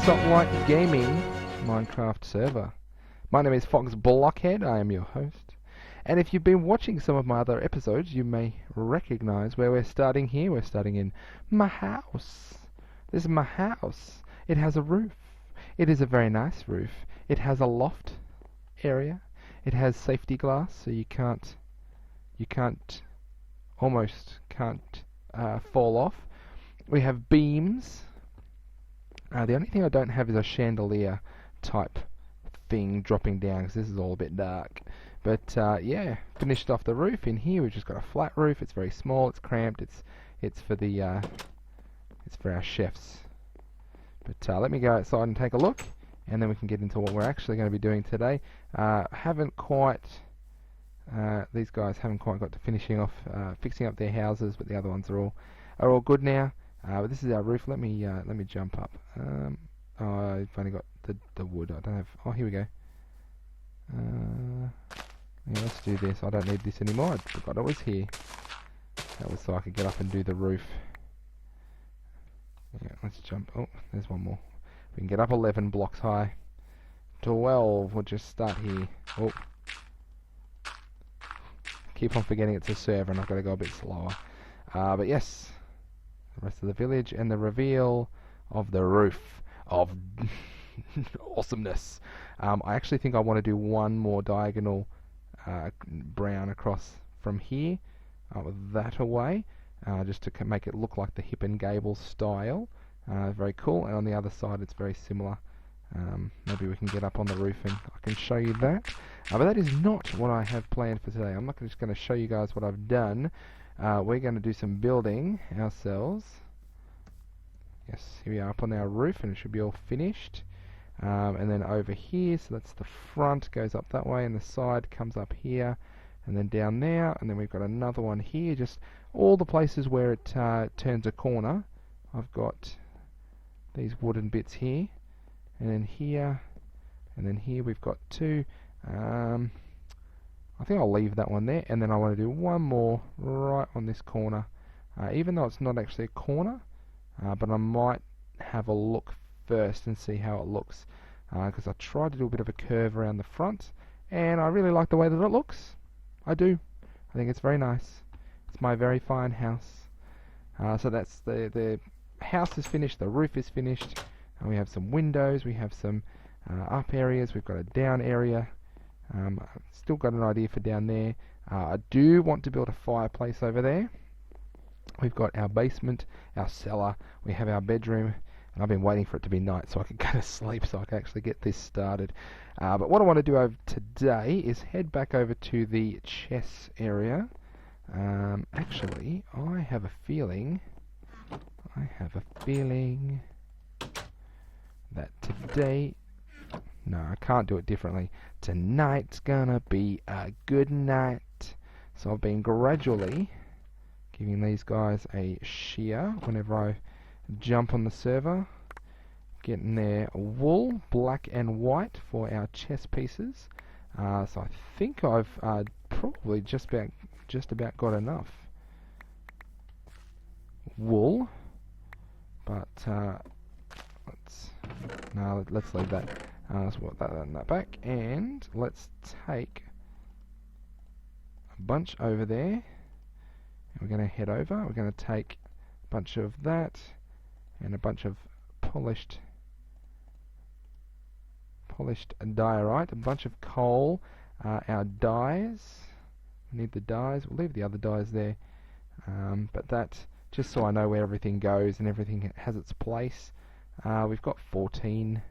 Salt Light Gaming Minecraft server. My name is FoxBlockhead, I am your host. And if you've been watching some of my other episodes, you may recognize where we're starting here. We're starting in my house. This is my house. It has a roof. It is a very nice roof. It has a loft area. It has safety glass, so you almost can't fall off. We have beams. The only thing I don't have is a chandelier type thing dropping down, because this is all a bit dark. But yeah, finished off the roof. In here we've just got a flat roof. It's very small, it's cramped, it's for the it's for our chefs. But let me go outside and take a look, and then we can get into what we're actually going to be doing today. These guys haven't quite got to finishing off fixing up their houses, but the other ones are all good now. But this is our roof. Let me jump up. Oh, I've only got the wood. I don't have. Oh, here we go. Yeah, let's do this. I don't need this anymore. I forgot it was here. That was so I could get up and do the roof. Yeah, let's jump. Oh, there's one more. We can get up 11 blocks high. 12. We'll just start here. Oh. Keep on forgetting it's a server and I've got to go a bit slower. But yes, the rest of the village and the reveal of the roof of awesomeness. I actually think I want to do one more diagonal brown across from here that away, just to make it look like the Hip and Gable style. Very cool. And on the other side it's very similar. Maybe we can get up on the roof and I can show you that. But that is not what I have planned for today. I'm not just going to show you guys what I've done. We're going to do some building ourselves. Yes, here we are up on our roof, and it should be all finished. And then over here, so that's the front, goes up that way, and the side comes up here, and then down there, and then we've got another one here. Just all the places where it turns a corner. I've got these wooden bits here, and then here we've got two. I think I'll leave that one there, and then I want to do one more right on this corner, even though it's not actually a corner, but I might have a look first and see how it looks, because I tried to do a bit of a curve around the front, and I really like the way that it looks. I do. I think it's very nice. It's my very fine house. So that's the house is finished, the roof is finished, and we have some windows, we have some up areas, we've got a down area. Still got an idea for down there. I do want to build a fireplace over there. We've got our basement, our cellar, we have our bedroom, and I've been waiting for it to be night so I can go to sleep so I can actually get this started. But what I want to do over today is head back over to the chess area. Actually, I have a feeling that today... No, I can't do it differently. Tonight's gonna be a good night. So I've been gradually giving these guys a shear whenever I jump on the server. Getting their wool, black and white, for our chess pieces. So I think I've probably just about got enough wool. But let's leave that. Let's put that back, and let's take a bunch over there, and we're going to head over. We're going to take a bunch of that, and a bunch of polished diorite, a bunch of coal, our dyes. We need the dyes. We'll leave the other dyes there, but that, just so I know where everything goes and everything has its place. We've got 14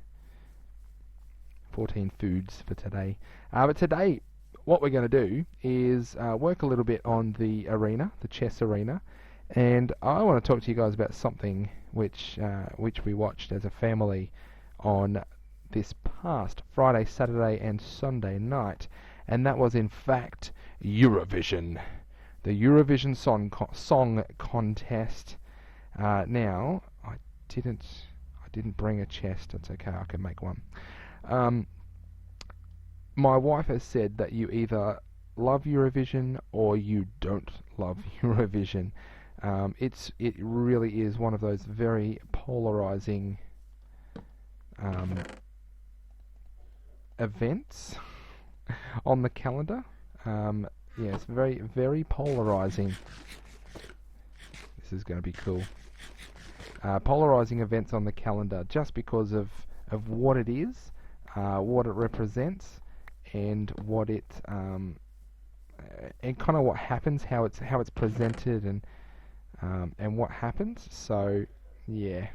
foods for today. But today, what we're going to do is work a little bit on the arena, the chess arena, and I want to talk to you guys about something which we watched as a family on this past Friday, Saturday, and Sunday night, and that was in fact Eurovision, the Eurovision song contest. Now, I didn't bring a chest. It's okay, I can make one. My wife has said that you either love Eurovision or you don't love Eurovision. It really is one of those very polarizing events on the calendar. Yeah, it's very, very polarizing. This is going to be cool. Polarizing events on the calendar just because of what it is, what it represents, and what it and kind of what happens, how it's presented, and what happens. So yeah,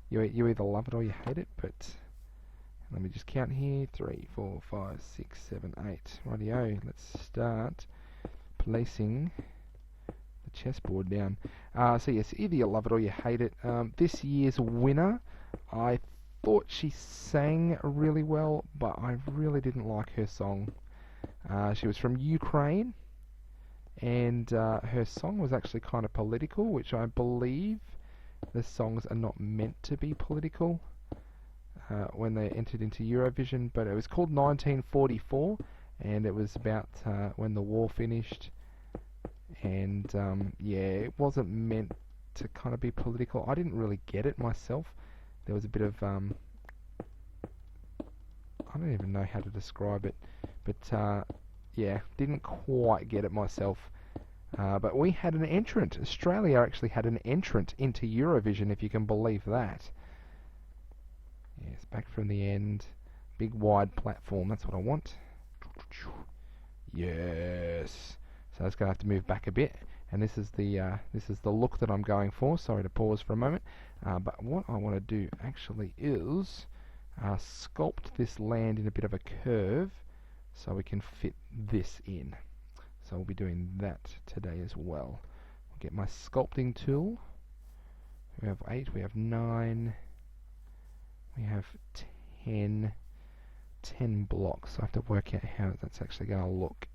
you either love it or you hate it. But let me just count here: 3, 4, 5, 6, 7, 8. Rightio. Let's start placing the chessboard down. So yes, either you love it or you hate it. This year's winner, I thought she sang really well, but I really didn't like her song. She was from Ukraine, and her song was actually kind of political, which I believe the songs are not meant to be political when they entered into Eurovision, but it was called 1944, and it was about when the war finished, and yeah, it wasn't meant to kind of be political. I didn't really get it myself. There was a bit of I don't even know how to describe it, but yeah, didn't quite get it myself. But we had an entrant. Australia actually had an entrant into Eurovision, if you can believe that. Yes, back from the end. Big wide platform, that's what I want. Yes. So it's going to have to move back a bit. And this is the look that I'm going for. Sorry to pause for a moment. But what I want to do actually is sculpt this land in a bit of a curve so we can fit this in. So we'll be doing that today as well. I'll get my sculpting tool. We have 8, we have 9, we have 10 blocks. So I have to work out how that's actually going to look.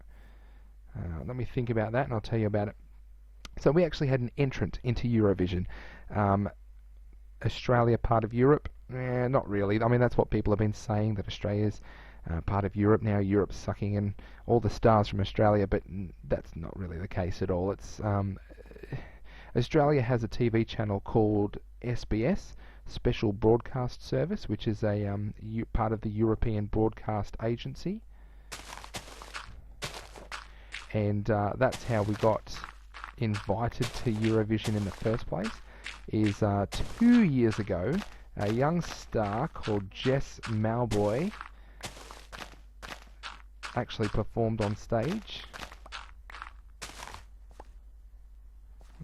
Let me think about that and I'll tell you about it. So we actually had an entrant into Eurovision. Australia part of Europe? Not really. I mean, that's what people have been saying, that Australia's part of Europe now. Europe's sucking in all the stars from Australia, but that's not really the case at all. It's Australia has a TV channel called SBS, Special Broadcast Service, which is a part of the European Broadcast Agency, and that's how we got invited to Eurovision in the first place. Is 2 years ago, a young star called Jess Malboy actually performed on stage.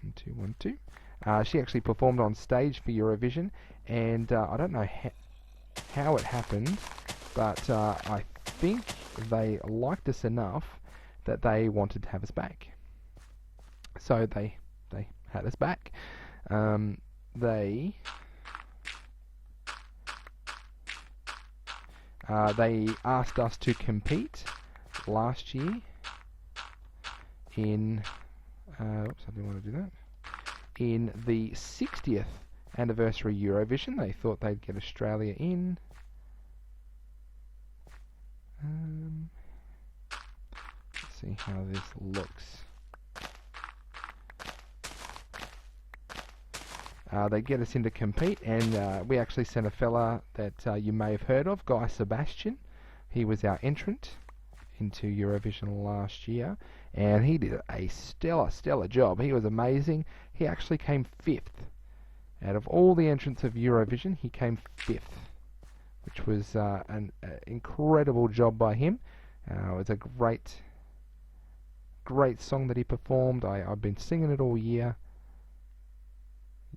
1, 2, 1, 2. She actually performed on stage for Eurovision, and I don't know how it happened, but I think they liked us enough that they wanted to have us back. So they had us back. They asked us to compete last year in oops, I didn't want to do that. In the 60th anniversary Eurovision. They thought they'd get Australia in. Let's see how this looks. They get us in to compete, and we actually sent a fella that you may have heard of, Guy Sebastian. He was our entrant into Eurovision last year, and he did a stellar job. He was amazing. He actually came 5th. Out of all the entrants of Eurovision, he came 5th, which was an incredible job by him. It was a great song that he performed. I've been singing it all year.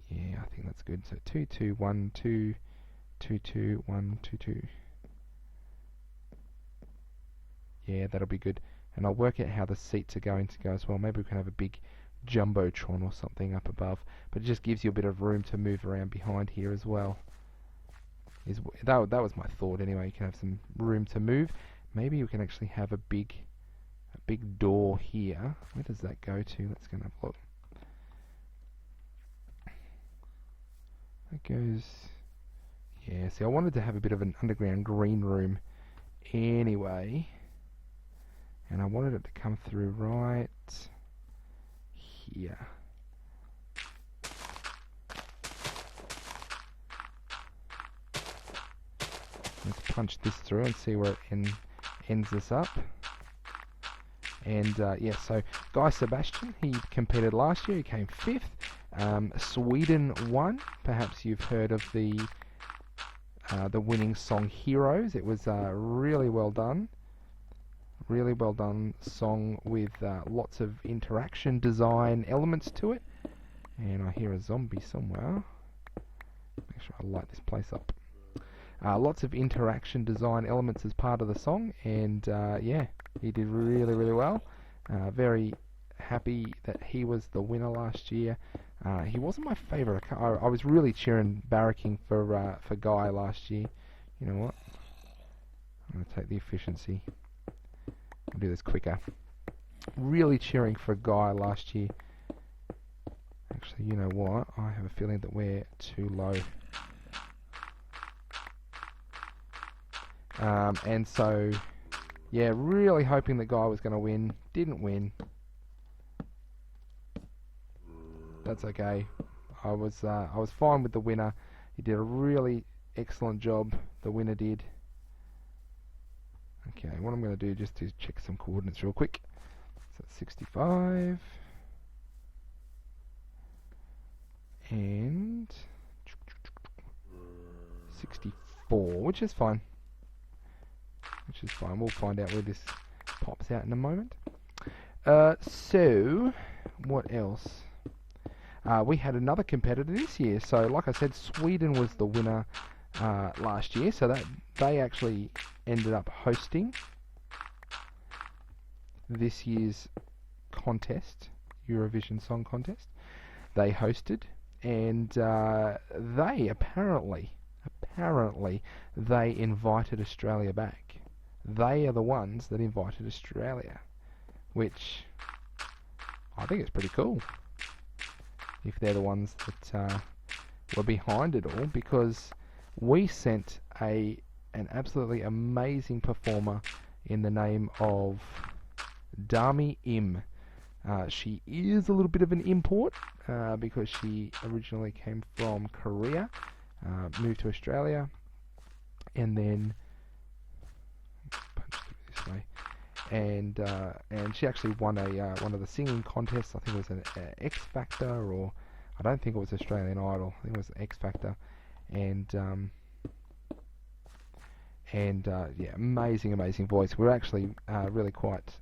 Yeah, I think that's good. So 2, 2, 1, 2, 2, 2, 1, 2, 2. Yeah, that'll be good. And I'll work out how the seats are going to go as well. Maybe we can have a big jumbotron or something up above. But it just gives you a bit of room to move around behind here as well. That was my thought anyway. You can have some room to move. Maybe you can actually have a big door here. Where does that go to? Let's go and have a look. That goes... Yeah, see, I wanted to have a bit of an underground green room anyway. And I wanted it to come through right here. Let's punch this through and see where it ends us up. And yeah, so Guy Sebastian, he competed last year, he came 5th. Sweden won. Perhaps you've heard of the winning song Heroes. It was really well done. Really well done song with lots of interaction design elements to it. And I hear a zombie somewhere. Make sure I light this place up. Lots of interaction design elements as part of the song, and yeah, he did really, really well. Very happy that he was the winner last year. He wasn't my favourite. I was really cheering, barracking for Guy last year. You know what? I'm going to take the efficiency. I'll do this quicker. Really cheering for Guy last year. Actually, you know what? I have a feeling that we're too low. And so, yeah, really hoping that Guy was going to win. Didn't win. That's okay. I was fine with the winner. He did a really excellent job. The winner did. Okay, what I'm going to do just is check some coordinates real quick. So 65 and 64, which is fine. We'll find out where this pops out in a moment. So, what else? We had another competitor this year. So, like I said, Sweden was the winner last year. So that they actually ended up hosting this year's contest, Eurovision Song Contest. They hosted, and they apparently they invited Australia back. They are the ones that invited Australia, which I think is pretty cool. If they're the ones that were behind it all, because we sent an absolutely amazing performer in the name of Dami Im. She is a little bit of an import because she originally came from Korea, moved to Australia, and then and she actually won one of the singing contests. I think it was an X Factor, or I don't think it was Australian Idol. I think it was X Factor, and yeah, amazing voice. We're actually really quite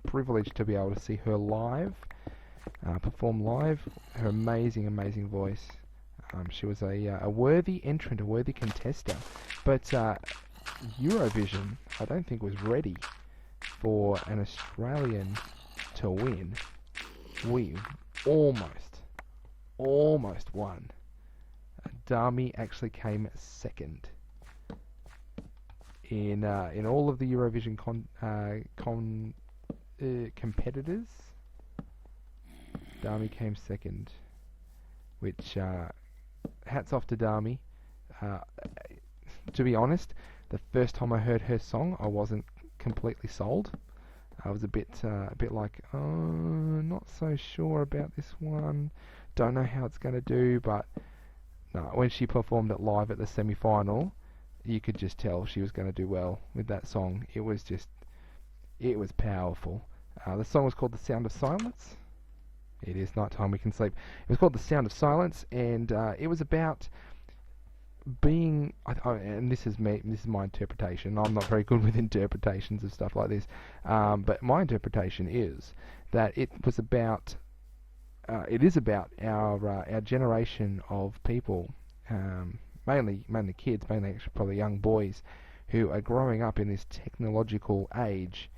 privileged to be able to see her live, perform live. Her amazing voice. She was a worthy entrant, a worthy contester, but Eurovision, I don't think, was ready for an Australian to win. We almost won. Dami actually came second in all of the Eurovision competitors. Dami came second, which hats off to Dami. To be honest, the first time I heard her song, I wasn't completely sold. I was a bit like, oh, not so sure about this one. Don't know how it's going to do, but no, when she performed it live at the semi-final, you could just tell she was going to do well with that song. It was powerful. The song was called "The Sound of Silence." It is night time, we can sleep. It was called "The Sound of Silence," and it was about being, and this is my interpretation. I'm not very good with interpretations of stuff like this, but my interpretation is that it is about our generation of people, mainly kids, mainly actually probably young boys, who are growing up in this technological age,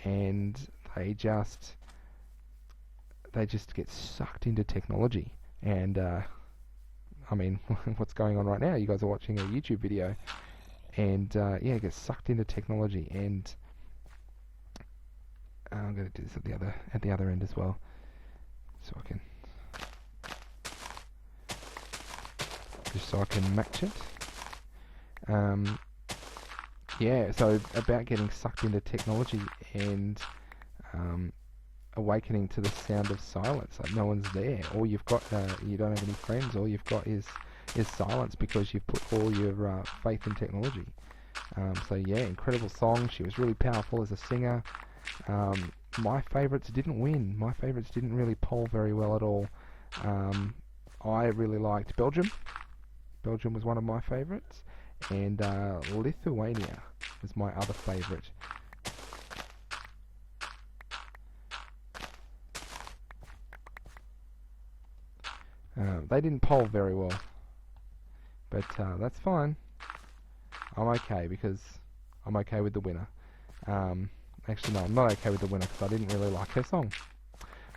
and they just get sucked into technology. And I mean, what's going on right now? You guys are watching a YouTube video, and yeah, get sucked into technology. And I'm going to do this at the other end as well, so I can match it. Yeah, so about getting sucked into technology and awakening to the sound of silence. Like, no one's there. All you've got, you don't have any friends. All you've got is silence, because you've put all your faith in technology. So yeah, incredible song. She was really powerful as a singer. My favourites didn't win. My favourites didn't really poll very well at all. I really liked Belgium. Belgium was one of my favourites. And Lithuania was my other favourite. They didn't poll very well. But that's fine. I'm okay because I'm okay with the winner. Actually, no, I'm not okay with the winner because I didn't really like her song.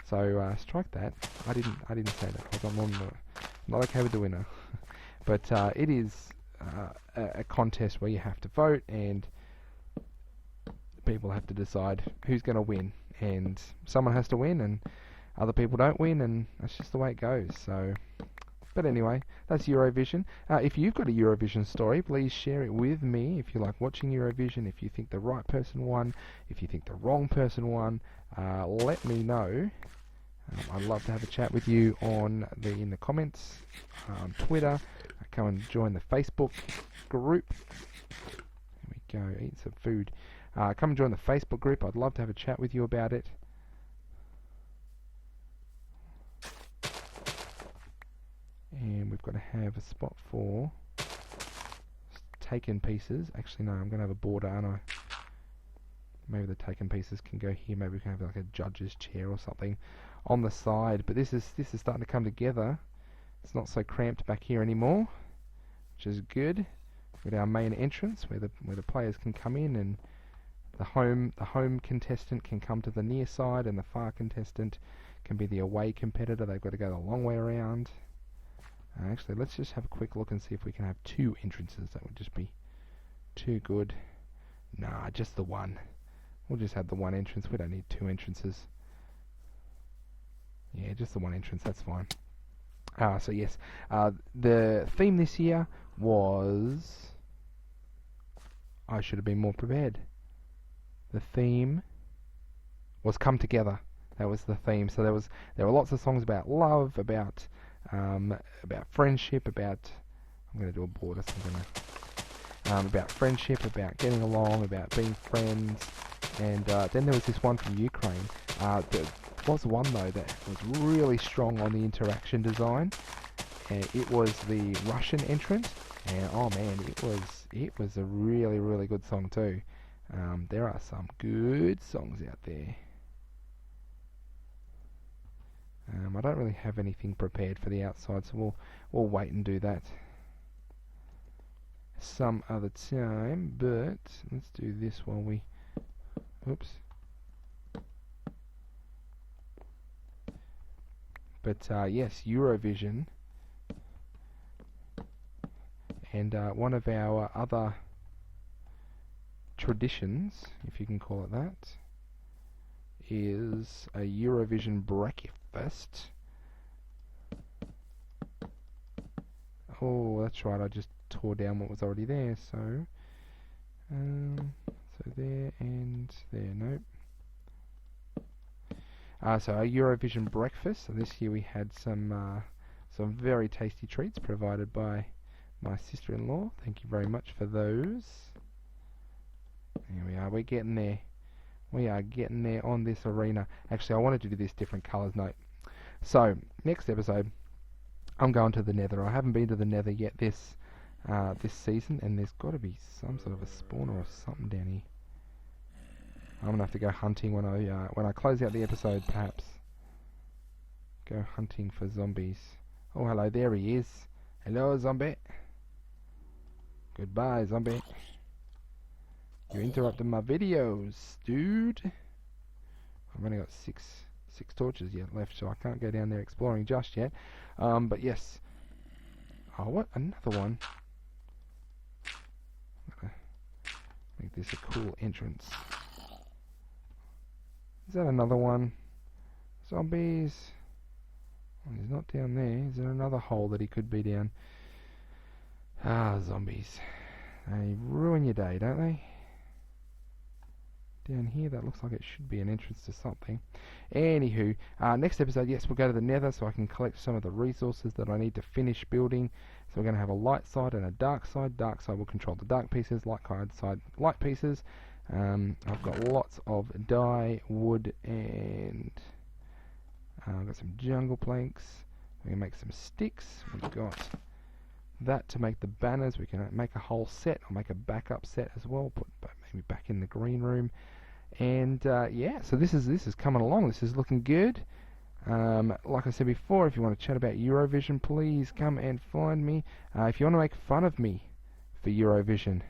So strike that. I didn't say that because I'm not okay with the winner. But it is a contest where you have to vote and people have to decide who's going to win. And someone has to win and other people don't win, and that's just the way it goes. So. But anyway, that's Eurovision. If you've got a Eurovision story, please share it with me. If you like watching Eurovision, if you think the right person won, if you think the wrong person won, let me know. I'd love to have a chat with you in the comments, on Twitter. Come and join the Facebook group. There we go, eat some food. Come and join the Facebook group. I'd love to have a chat with you about it. And we've got to have a spot for taken pieces. Actually, no, I'm going to have a border, aren't I? Maybe the taken pieces can go here. Maybe we can have like a judge's chair or something on the side. But this is starting to come together. It's not so cramped back here anymore, which is good. We've got our main entrance where the players can come in, and the home contestant can come to the near side, and the far contestant can be the away competitor. They've got to go the long way around. Actually, let's just have a quick look and see if we can have two entrances. That would just be too good. Nah, just the one. We'll just have the one entrance. We don't need two entrances. Yeah, just the one entrance. That's fine. So yes, the theme this year was... I should have been more prepared. The theme was Come Together. That was the theme. So there were lots of songs about love, about friendship, about... I'm going to do a border, so I'm going to... about friendship, about getting along, about being friends. And then there was this one from Ukraine. There was one, though, that was really strong on the interaction design. And it was the Russian entrant. And, oh man, it was a really, really good song, too. There are some good songs out there. I don't really have anything prepared for the outside, so we'll wait and do that some other time. But let's do this while we... Oops. But yes, Eurovision, and one of our other traditions, if you can call it that, is a Eurovision breakfast. Oh, that's right, I just tore down what was already there, so there and there, nope. So our Eurovision breakfast, so this year we had some very tasty treats provided by my sister-in-law. Thank you very much for those. Here we are, we're getting there. We are getting there on this arena. Actually, I wanted to do this different colours note. So, next episode, I'm going to the Nether. I haven't been to the Nether yet this season, and there's got to be some sort of a spawner or something down here. I'm gonna have to go hunting when I close out the episode, perhaps. Go hunting for zombies. Oh, hello, there he is. Hello, zombie. Goodbye, zombie. You interrupted my videos, dude. I've only got six torches yet left, so I can't go down there exploring just yet. But yes. Oh, what? Another one. I'm gonna make this a cool entrance. Is that another one? Zombies. Oh, he's not down there. Is there another hole that he could be down? Ah, zombies. They ruin your day, don't they? Down here, that looks like it should be an entrance to something. Anywho, next episode, yes, we'll go to the Nether so I can collect some of the resources that I need to finish building So we're going to have a light side and a dark side. Dark side will control the dark pieces, light side light pieces. I've got lots of dye, wood, and I've got some jungle planks. We're going to make some sticks. We've got that to make the banners. We can make a whole set. I'll make a backup set as well. Put maybe back in the green room. And yeah, so this is coming along. This is looking good. Like I said before, if you want to chat about Eurovision, please come and find me. If you want to make fun of me for Eurovision,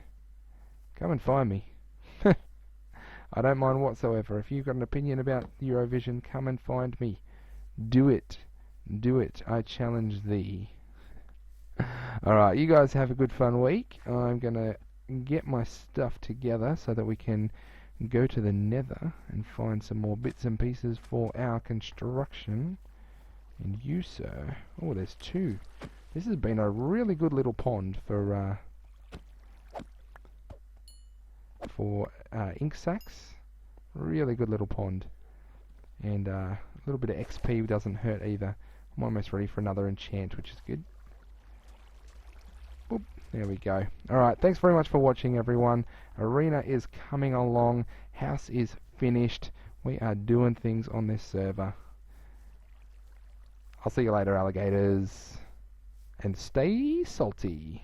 come and find me. I don't mind whatsoever. If you've got an opinion about Eurovision, come and find me. Do it. Do it. I challenge thee. Alright, you guys have a good fun week. I'm going to get my stuff together so that we can go to the nether and find some more bits and pieces for our construction. And you, sir. Oh, there's two. This has been a really good little pond for ink sacs. Really good little pond. And a little bit of XP doesn't hurt either. I'm almost ready for another enchant, which is good. Boop, there we go. Alright, thanks very much for watching, everyone. Arena is coming along. House is finished. We are doing things on this server. I'll see you later, alligators. And stay salty.